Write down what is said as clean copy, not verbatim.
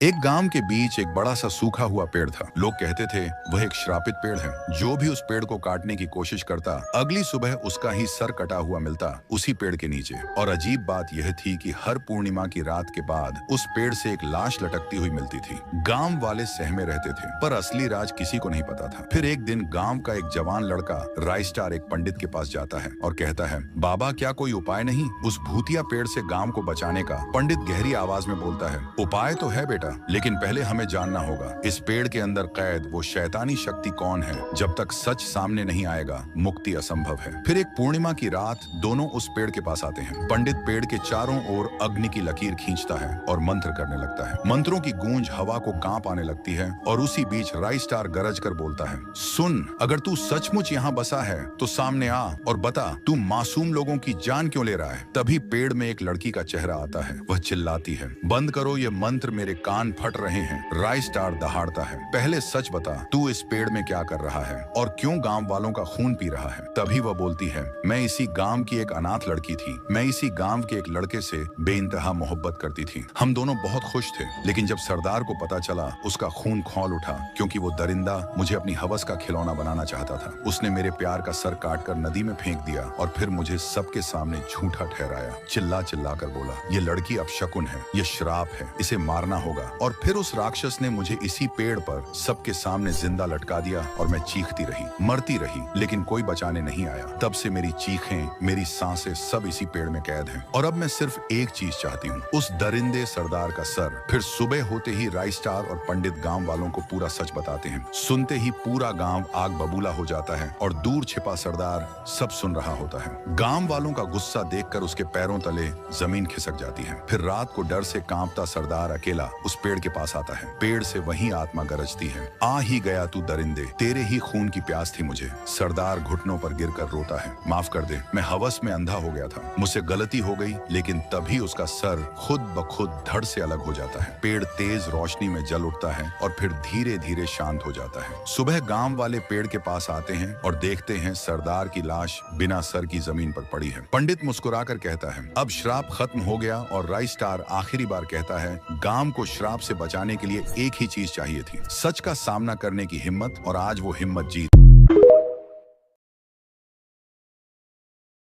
एक गांव के बीच एक बड़ा सा सूखा हुआ पेड़ था। लोग कहते थे वह एक श्रापित पेड़ है। जो भी उस पेड़ को काटने की कोशिश करता, अगली सुबह उसका ही सर कटा हुआ मिलता उसी पेड़ के नीचे। और अजीब बात यह थी कि हर पूर्णिमा की रात के बाद उस पेड़ से एक लाश लटकती हुई मिलती थी। गांव वाले सहमे रहते थे, पर असली राज किसी को नहीं पता था। फिर एक दिन गांव का एक जवान लड़का राइस्टार एक पंडित के पास जाता है और कहता है, बाबा क्या कोई उपाय नहीं उस भूतिया पेड़ से गांव को बचाने का। पंडित गहरी आवाज में बोलता है, उपाय तो है बेटा, लेकिन पहले हमें जानना होगा इस पेड़ के अंदर कैद वो शैतानी शक्ति कौन है। जब तक सच सामने नहीं आएगा मुक्ति असंभव है। फिर एक पूर्णिमा की रात दोनों उस पेड़ के पास आते हैं। पंडित पेड़ के चारों ओर अग्नि की लकीर खींचता है और मंत्र करने लगता है। मंत्रों की गूंज हवा को कांप आने लगती है और उसी बीच राइस्टार गरज कर बोलता है, सुन, अगर तू सचमुच यहाँ बसा है तो सामने आ और बता तू मासूम लोगों की जान क्यों ले रहा है। तभी पेड़ में एक लड़की का चेहरा आता है। वह चिल्लाती है, बंद करो ये मंत्र, मेरे कान फट रहे हैं। राइस्टार दहाड़ता है, पहले सच बता तू इस पेड़ में क्या कर रहा है और क्यों गांव वालों का खून पी रहा है। तभी वह बोलती है, मैं इसी गांव की एक अनाथ लड़की थी। मैं इसी गांव के एक लड़के से बेइंतहा मोहब्बत करती थी। हम दोनों बहुत खुश थे, लेकिन जब सरदार को पता चला उसका खून खौल उठा, क्योंकि वो दरिंदा मुझे अपनी हवस का खिलौना बनाना चाहता था। उसने मेरे प्यार का सर काटकर नदी में फेंक दिया और फिर मुझे सबके सामने झूठा ठहराया। चिल्ला चिल्ला कर बोला, ये लड़की अपशकुन है, ये श्राप है, इसे मारना होगा। और फिर उस राक्षस ने मुझे इसी पेड़ पर सबके सामने जिंदा लटका दिया और मैं चीखती रही, मरती रही, लेकिन कोई बचाने नहीं आया। तब से मेरी चीखें, मेरी सांसें सब इसी पेड़ में कैद हैं। और अब मैं सिर्फ एक चीज चाहती हूँ, उस दरिंदे सरदार का सर। फिर सुबह होते ही राइस्टार और पंडित गांव वालों को पूरा सच बताते हैं। सुनते ही पूरा गांव आग बबूला हो जाता है और दूर छिपा सरदार सब सुन रहा होता है। गांव वालों का गुस्सा देखकर उसके पैरों तले जमीन खिसक जाती है। फिर रात को डर से कांपता सरदार अकेला उस पेड़ के पास आता है। पेड़ से वही आत्मा गरजती है, आ ही गया तू दरिंदे, तेरे ही खून की प्यास थी मुझे। सरदार घुटनों पर गिरकर रोता है, माफ कर दे, मैं हवस में अंधा हो गया था, मुझसे गलती हो गई। लेकिन तभी उसका सर खुद ब खुद धड़ से अलग हो जाता है। पेड़ तेज रोशनी में जल उठता है और फिर धीरे धीरे शांत हो जाता है। सुबह गांव वाले पेड़ के पास आते हैं और देखते हैं सरदार की लाश बिना सर की जमीन पर पड़ी है। पंडित मुस्कुराकर कहता है, अब श्राप खत्म हो गया। और राइस्टार आखिरी बार कहता है, गांव को श्राप से बचाने के लिए एक ही चीज चाहिए थी, सच का सामना करने की हिम्मत, और आज वो हिम्मत जीत